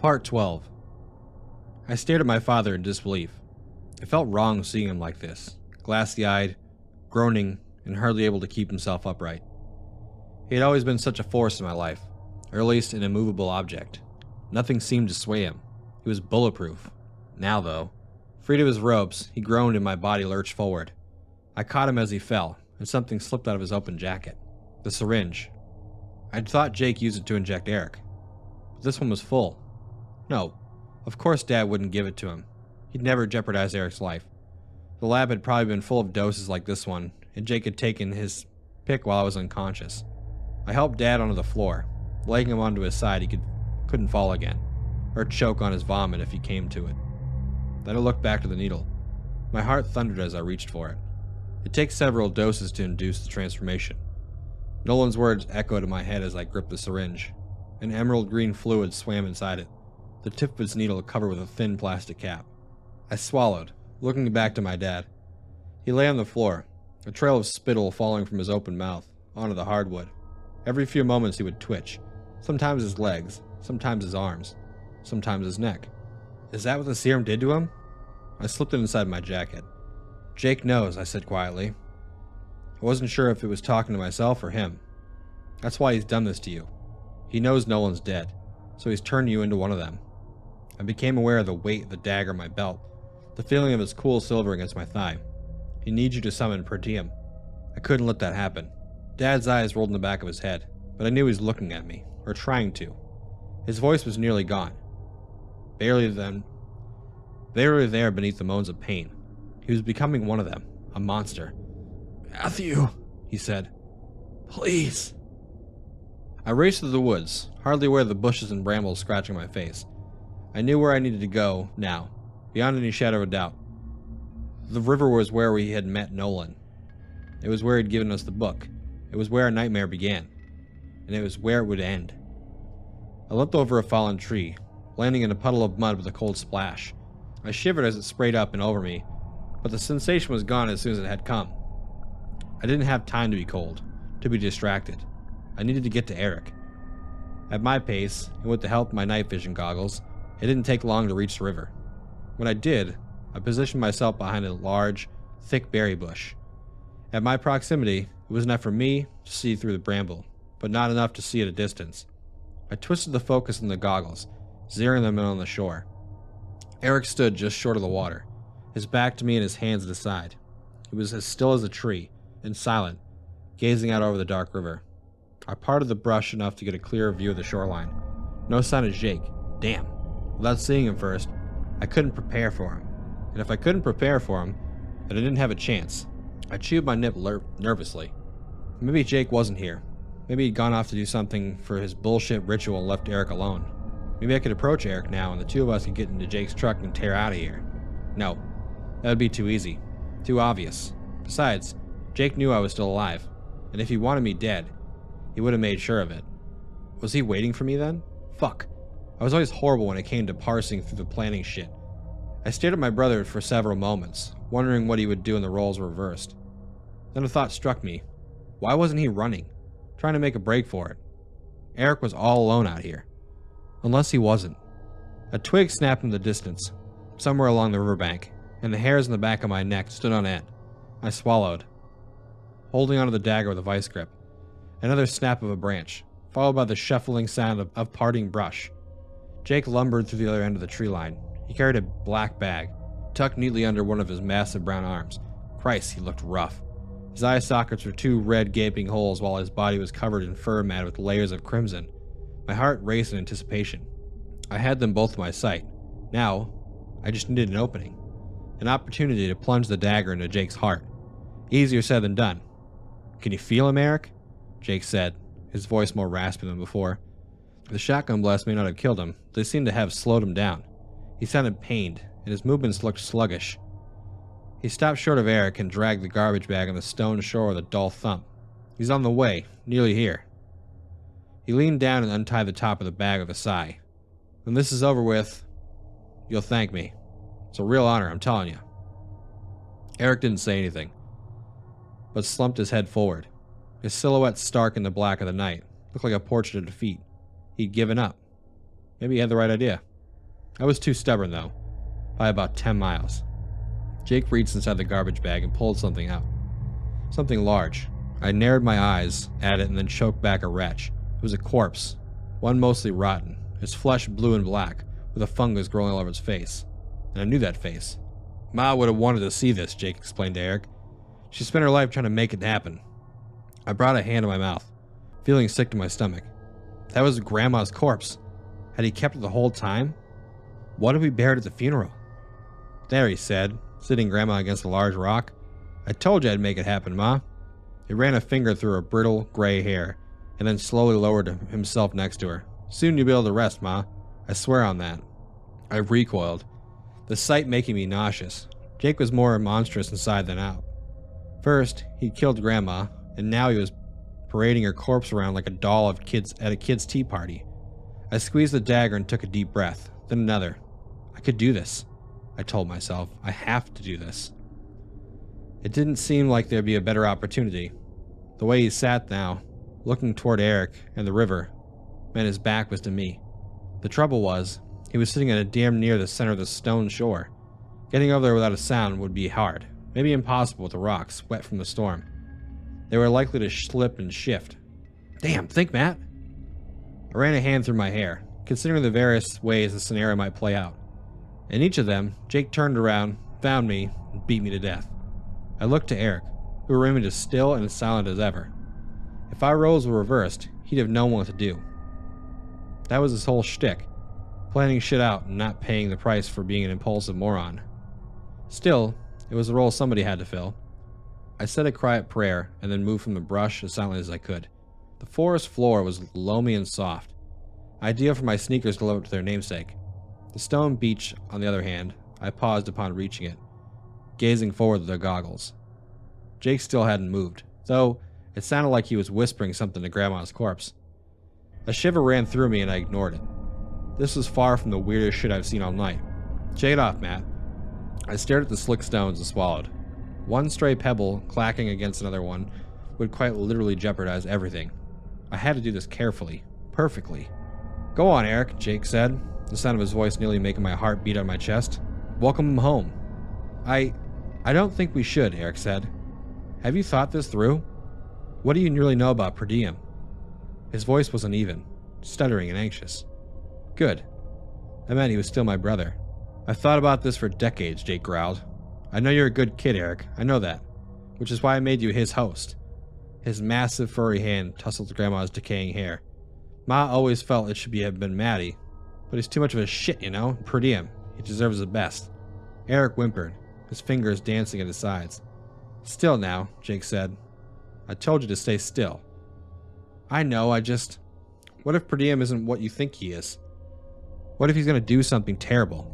Part 12. I stared at my father in disbelief. It felt wrong seeing him like this, glassy-eyed, groaning, and hardly able to keep himself upright. He had always been such a force in my life, or at least an immovable object. Nothing seemed to sway him. He was bulletproof. Now, though, freed of his ropes, he groaned and my body lurched forward. I caught him as he fell, and something slipped out of his open jacket. The syringe. I'd thought Jake used it to inject Eric, but this one was full. No, of course Dad wouldn't give it to him. He'd never jeopardize Eric's life. The lab had probably been full of doses like this one, and Jake had taken his pick while I was unconscious. I helped Dad onto the floor, laying him onto his side he couldn't fall again, or choke on his vomit if he came to it. Then I looked back to the needle. My heart thundered as I reached for it. It takes several doses to induce the transformation. Nolan's words echoed in my head as I gripped the syringe. An emerald green fluid swam inside it, the tip of its needle covered with a thin plastic cap. I swallowed, looking back to my dad. He lay on the floor, a trail of spittle falling from his open mouth onto the hardwood. Every few moments he would twitch, sometimes his legs, sometimes his arms, sometimes his neck. Is that what the serum did to him? I slipped it inside my jacket. Jake knows, I said quietly. I wasn't sure if it was talking to myself or him. That's why he's done this to you. He knows Nolan's dead, so he's turned you into one of them. I became aware of the weight of the dagger in my belt, the feeling of its cool silver against my thigh. He needs you to summon Per Diem. I couldn't let that happen. Dad's eyes rolled in the back of his head, but I knew he was looking at me, or trying to. His voice was nearly gone. Barely there beneath the moans of pain. He was becoming one of them, a monster. "Matthew," he said. "Please." I raced through the woods, hardly aware of the bushes and brambles scratching my face. I knew where I needed to go, now, beyond any shadow of a doubt. The river was where we had met Nolan. It was where he'd given us the book. It was where our nightmare began. And it was where it would end. I leapt over a fallen tree, landing in a puddle of mud with a cold splash. I shivered as it sprayed up and over me, but the sensation was gone as soon as it had come. I didn't have time to be cold, to be distracted. I needed to get to Eric. At my pace, and with the help of my night vision goggles, it didn't take long to reach the river. When I did, I positioned myself behind a large, thick berry bush. At my proximity, it was enough for me to see through the bramble, but not enough to see at a distance. I twisted the focus in the goggles, zeroing them in on the shore. Eric stood just short of the water, his back to me and his hands at his side. He was as still as a tree, and silent, gazing out over the dark river. I parted the brush enough to get a clearer view of the shoreline. No sign of Jake. Damn. Without seeing him first, I couldn't prepare for him. And if I couldn't prepare for him, then I didn't have a chance. I chewed my nip nervously. Maybe Jake wasn't here. Maybe he'd gone off to do something for his bullshit ritual and left Eric alone. Maybe I could approach Eric now and the two of us could get into Jake's truck and tear out of here. No, that would be too easy. Too obvious. Besides, Jake knew I was still alive, and if he wanted me dead, he would have made sure of it. Was he waiting for me then? Fuck. I was always horrible when it came to parsing through the planning shit. I stared at my brother for several moments, wondering what he would do when the roles were reversed. Then a thought struck me. Why wasn't he running? Trying to make a break for it? Eric was all alone out here. Unless he wasn't. A twig snapped in the distance, somewhere along the riverbank, and the hairs in the back of my neck stood on end. I swallowed, holding onto the dagger with a vice grip. Another snap of a branch, followed by the shuffling sound of parting brush. Jake lumbered through the other end of the tree line. He carried a black bag, tucked neatly under one of his massive brown arms. Christ, he looked rough. His eye sockets were two red gaping holes while his body was covered in fur matted with layers of crimson. My heart raced in anticipation. I had them both in my sight. Now, I just needed an opening. An opportunity to plunge the dagger into Jake's heart. Easier said than done. "Can you feel him, Eric?" Jake said, his voice more raspy than before. The shotgun blast may not have killed him, but they seemed to have slowed him down. He sounded pained, and his movements looked sluggish. He stopped short of Eric and dragged the garbage bag on the stone shore with a dull thump. "He's on the way, nearly here." He leaned down and untied the top of the bag with a sigh. "When this is over with, you'll thank me. It's a real honor, I'm telling you." Eric didn't say anything, but slumped his head forward. His silhouette stark in the black of the night, looked like a portrait of defeat. He'd given up. Maybe he had the right idea. I was too stubborn, though, by about 10 miles. Jake reached inside the garbage bag and pulled something out. Something large. I narrowed my eyes at it and then choked back a retch. It was a corpse, one mostly rotten, its flesh blue and black, with a fungus growing all over its face. And I knew that face. Ma would have wanted to see this, Jake explained to Eric. She spent her life trying to make it happen. I brought a hand to my mouth, feeling sick to my stomach. That was Grandma's corpse. Had he kept it the whole time? What if we buried it at the funeral? There, he said, sitting Grandma against a large rock. I told you I'd make it happen, Ma. He ran a finger through her brittle, gray hair, and then slowly lowered himself next to her. Soon you'll be able to rest, Ma. I swear on that. I recoiled, the sight making me nauseous. Jake was more monstrous inside than out. First, he'd killed Grandma, and now he was parading her corpse around like a doll at a kid's tea party. I squeezed the dagger and took a deep breath, then another. I could do this, I told myself. I have to do this. It didn't seem like there'd be a better opportunity. The way he sat now, looking toward Eric and the river, meant his back was to me. The trouble was, he was sitting at a damn near the center of the stone shore. Getting over there without a sound would be hard, maybe impossible with the rocks, wet from the storm. They were likely to slip and shift. Damn, think, Matt. I ran a hand through my hair, considering the various ways the scenario might play out. In each of them, Jake turned around, found me, and beat me to death. I looked to Eric, who remained as still and as silent as ever. If our roles were reversed, he'd have known what to do. That was his whole shtick, planning shit out and not paying the price for being an impulsive moron. Still, it was the role somebody had to fill. I said a quiet prayer and then moved from the brush as silently as I could. The forest floor was loamy and soft, ideal for my sneakers to live up to their namesake. The stone beach, on the other hand, I paused upon reaching it, gazing forward with the goggles. Jake still hadn't moved, though it sounded like he was whispering something to Grandma's corpse. A shiver ran through me and I ignored it. This was far from the weirdest shit I've seen all night. Shake it off, Matt. I stared at the slick stones and swallowed. One stray pebble clacking against another one would quite literally jeopardize everything. I had to do this carefully, perfectly. Go on, Eric, Jake said, the sound of his voice nearly making my heart beat on my chest. Welcome him home. I don't think we should, Eric said. Have you thought this through? What do you really know about per diem? His voice was uneven, stuttering and anxious. Good. That meant he was still my brother. I've thought about this for decades, Jake growled. I know you're a good kid, Eric. I know that. Which is why I made you his host. His massive furry hand tussled Grandma's decaying hair. Ma always felt it should have been Maddie, but he's too much of a shit, you know? Per diem. He deserves the best. Eric whimpered, his fingers dancing at his sides. Still now, Jake said. I told you to stay still. I know, what if per diem isn't what you think he is? What if he's going to do something terrible?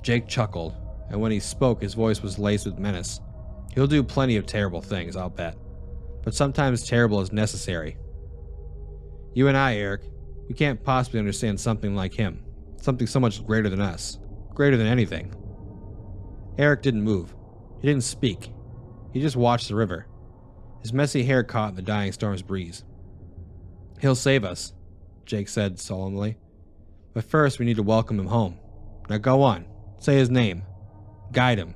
Jake chuckled, and when he spoke, his voice was laced with menace. He'll do plenty of terrible things, I'll bet. But sometimes terrible is necessary. You and I, Eric, we can't possibly understand something like him. Something so much greater than us. Greater than anything. Eric didn't move. He didn't speak. He just watched the river. His messy hair caught in the dying storm's breeze. He'll save us, Jake said solemnly. But first we need to welcome him home. Now go on. Say his name. Guide him.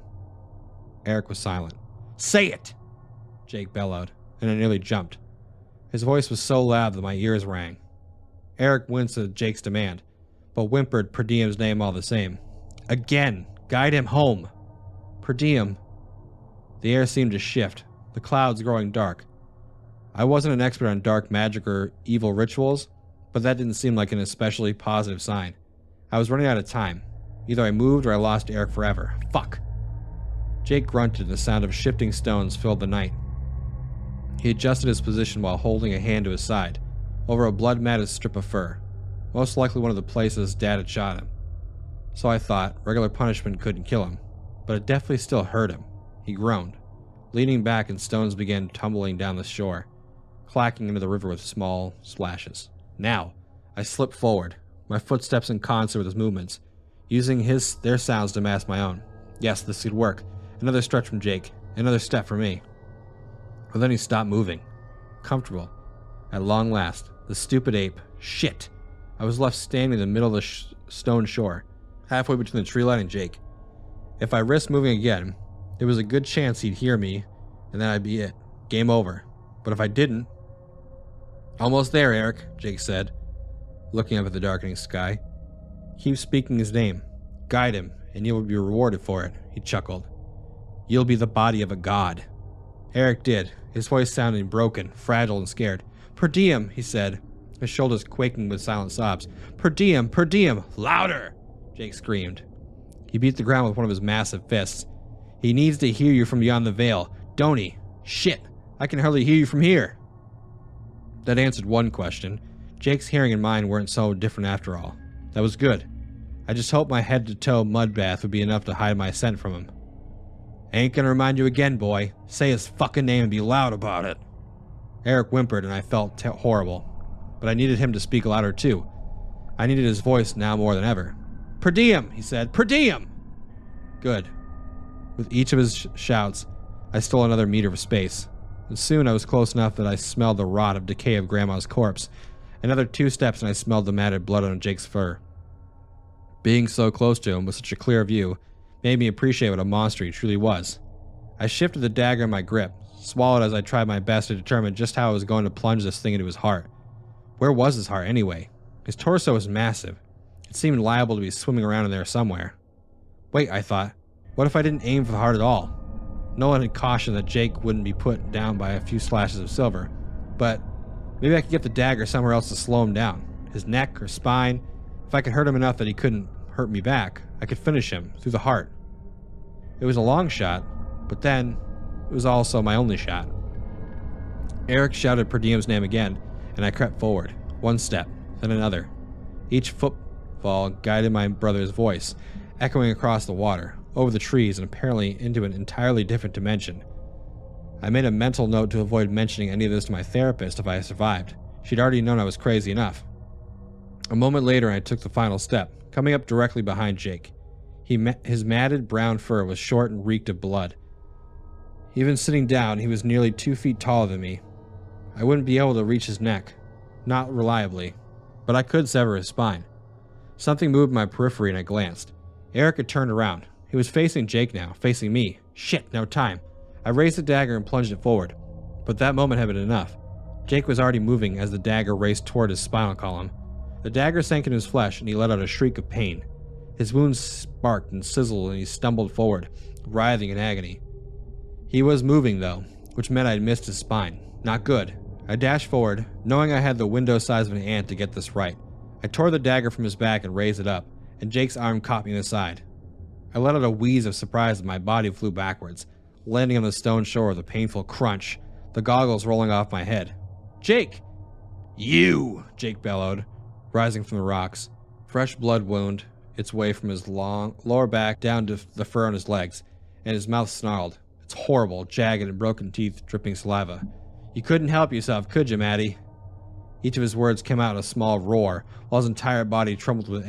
Eric was silent. Say it! Jake bellowed, and I nearly jumped. His voice was so loud that my ears rang. Eric winced at Jake's demand, but whimpered per diem's name all the same. Again! Guide him home! Per diem. The air seemed to shift, the clouds growing dark. I wasn't an expert on dark magic or evil rituals, but that didn't seem like an especially positive sign. I was running out of time. Either I moved or I lost Eric forever. Fuck! Jake grunted and the sound of shifting stones filled the night. He adjusted his position while holding a hand to his side, over a blood-matted strip of fur, most likely one of the places Dad had shot him. So I thought, regular punishment couldn't kill him, but it definitely still hurt him. He groaned, leaning back and stones began tumbling down the shore, clacking into the river with small splashes. Now, I slipped forward, my footsteps in concert with his movements, using their sounds to mask my own. Yes, this could work. Another stretch from Jake, another step for me. But then he stopped moving. Comfortable. At long last, the stupid ape. Shit! I was left standing in the middle of the stone shore. halfway between the tree line and Jake. If I risked moving again, there was a good chance he'd hear me, and then I'd be it. Game over. But if I didn't... Almost there, Eric, Jake said, looking up at the darkening sky. Keep speaking his name. Guide him, and you will be rewarded for it, he chuckled. You'll be the body of a god. Eric did, his voice sounding broken, fragile, and scared. Per diem, he said, his shoulders quaking with silent sobs. Per diem, louder, Jake screamed. He beat the ground with one of his massive fists. He needs to hear you from beyond the veil, don't he? Shit, I can hardly hear you from here. That answered one question. Jake's hearing and mine weren't so different after all. That was good. I just hoped my head-to-toe mud bath would be enough to hide my scent from him. I ain't gonna remind you again, boy. Say his fucking name and be loud about it. Eric whimpered and I felt horrible. But I needed him to speak louder too. I needed his voice now more than ever. Per diem, he said. Per diem! Good. With each of his shouts, I stole another meter of space. And soon I was close enough that I smelled the rot of decay of Grandma's corpse. Another 2 steps and I smelled the matted blood on Jake's fur. Being so close to him with such a clear view made me appreciate what a monster he truly was. I shifted the dagger in my grip, swallowed as I tried my best to determine just how I was going to plunge this thing into his heart. Where was his heart anyway? His torso was massive. It seemed liable to be swimming around in there somewhere. Wait, I thought, what if I didn't aim for the heart at all? Nolan had cautioned that Jake wouldn't be put down by a few slashes of silver, but maybe I could get the dagger somewhere else to slow him down. His neck or spine. If I could hurt him enough that he couldn't hurt me back, I could finish him through the heart. It was a long shot, but then it was also my only shot. Eric shouted Per Diem's name again, and I crept forward, 1 step, then another. Each footfall guided my brother's voice, echoing across the water, over the trees, and apparently into an entirely different dimension. I made a mental note to avoid mentioning any of this to my therapist if I survived. She'd already known I was crazy enough. A moment later, I took the final step, coming up directly behind Jake. His matted brown fur was short and reeked of blood. Even sitting down, he was nearly 2 feet taller than me. I wouldn't be able to reach his neck, not reliably, but I could sever his spine. Something moved in my periphery and I glanced. Eric had turned around. He was facing Jake now, facing me. Shit, no time. I raised the dagger and plunged it forward, but that moment had been enough. Jake was already moving as the dagger raced toward his spinal column. The dagger sank in his flesh and he let out a shriek of pain. His wounds sparked and sizzled and he stumbled forward, writhing in agony. He was moving though, which meant I'd missed his spine. Not good. I dashed forward, knowing I had the window size of an ant to get this right. I tore the dagger from his back and raised it up, and Jake's arm caught me in the side. I let out a wheeze of surprise and my body flew backwards, landing on the stone shore with a painful crunch, the goggles rolling off my head. Jake! You! Jake bellowed, rising from the rocks. Fresh blood wound its way from his long lower back down to the fur on his legs, and his mouth snarled, its horrible, jagged, and broken teeth dripping saliva. You couldn't help yourself, could you, Maddie? Each of his words came out in a small roar, while his entire body trembled with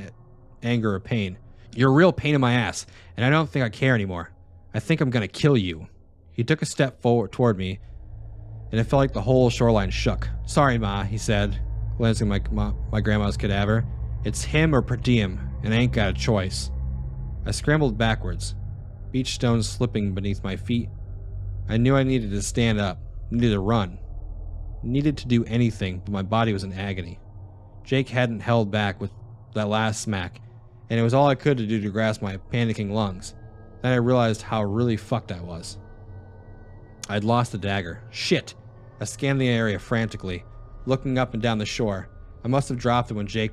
anger or pain. You're a real pain in my ass, and I don't think I care anymore. I think I'm gonna kill you. He took a step forward toward me, and it felt like the whole shoreline shook. Sorry, Ma, he said, glancing at my grandma's cadaver. It's him or Per Diem, and I ain't got a choice. I scrambled backwards, each stone slipping beneath my feet. I knew I needed to stand up, needed to run, needed to do anything, but my body was in agony. Jake hadn't held back with that last smack, and it was all I could do to grasp my panicking lungs. Then I realized how really fucked I was. I'd lost the dagger. Shit! I scanned the area frantically, looking up and down the shore. I must have dropped it when Jake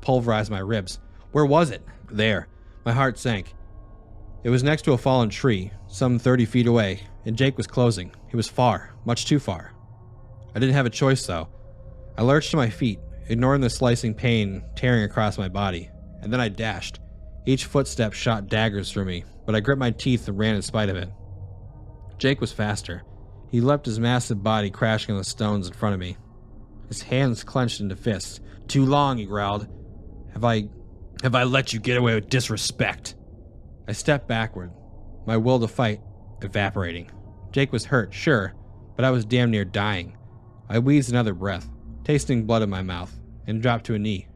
pulverized my ribs. Where was it? There. My heart sank. It was next to a fallen tree, some 30 feet away, and Jake was closing. He was far, much too far. I didn't have a choice, though. I lurched to my feet, ignoring the slicing pain tearing across my body, and then I dashed. Each footstep shot daggers through me, but I gripped my teeth and ran in spite of it. Jake was faster. He leapt his massive body crashing on the stones in front of me. His hands clenched into fists. Too long, he growled. Have I let you get away with disrespect? I stepped backward, my will to fight evaporating. Jake was hurt, sure, but I was damn near dying. I wheezed another breath, tasting blood in my mouth, and dropped to a knee.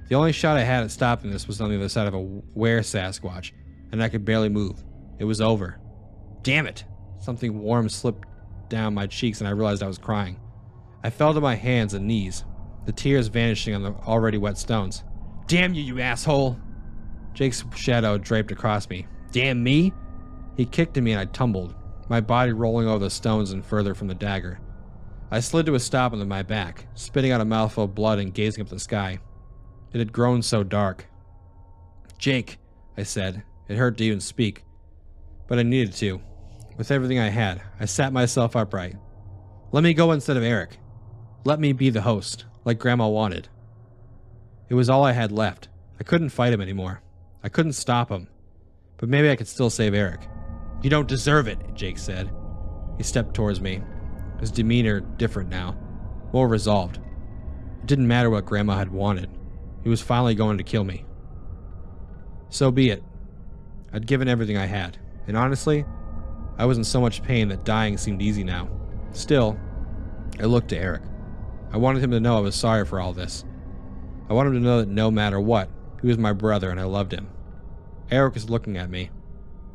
The only shot I had at stopping this was on the other side of a were-Sasquatch, and I could barely move. It was over. Damn it! Something warm slipped down my cheeks and I realized I was crying. I fell to my hands and knees, the tears vanishing on the already wet stones. Damn you, you asshole! Jake's shadow draped across me. Damn me? He kicked at me and I tumbled, my body rolling over the stones and further from the dagger. I slid to a stop onto my back, spitting out a mouthful of blood and gazing up at the sky. It had grown so dark. Jake, I said. It hurt to even speak, but I needed to. With everything I had, I sat myself upright. Let me go instead of Eric. Let me be the host, like Grandma wanted. It was all I had left. I couldn't fight him anymore. I couldn't stop him. But maybe I could still save Eric. You don't deserve it, Jake said. He stepped towards me, his demeanor different now, more resolved. It didn't matter what Grandma had wanted. He was finally going to kill me. So be it. I'd given everything I had, and honestly, I was in so much pain that dying seemed easy now. Still, I looked to Eric. I wanted him to know I was sorry for all this. I wanted him to know that no matter what, he was my brother and I loved him. Eric was looking at me,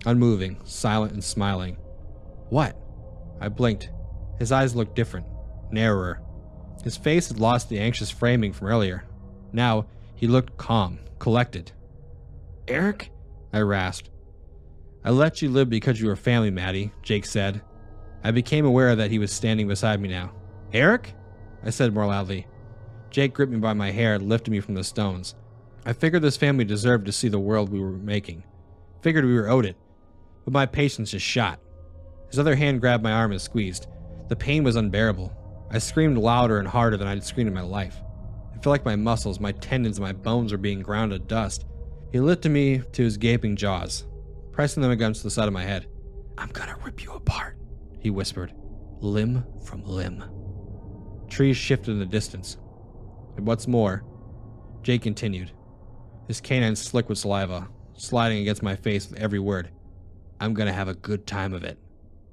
unmoving, silent and smiling. What? I blinked. His eyes looked different, narrower. His face had lost the anxious framing from earlier. Now, he looked calm, collected. Eric? I rasped. I let you live because you were family, Maddie, Jake said. I became aware that he was standing beside me now. Eric? I said more loudly. Jake gripped me by my hair and lifted me from the stones. I figured this family deserved to see the world we were making. Figured we were owed it. But my patience just shot. His other hand grabbed my arm and squeezed. The pain was unbearable. I screamed louder and harder than I'd screamed in my life. I felt like my muscles, my tendons, and my bones were being ground to dust. He lifted me to his gaping jaws, pressing them against the side of my head. I'm gonna rip you apart, he whispered, limb from limb. Trees shifted in the distance. And what's more, Jake continued, his canines slick with saliva, sliding against my face with every word. I'm gonna have a good time of it.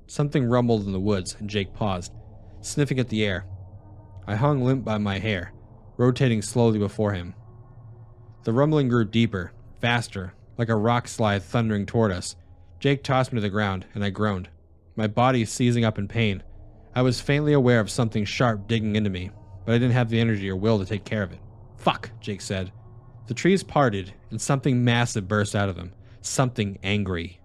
Something rumbled in the woods, and Jake paused, sniffing at the air. I hung limp by my hair, rotating slowly before him. The rumbling grew deeper, faster, like a rock slide thundering toward us. Jake tossed me to the ground, and I groaned, my body seizing up in pain. I was faintly aware of something sharp digging into me, but I didn't have the energy or will to take care of it. Fuck, Jake said. The trees parted, and something massive burst out of them. Something angry.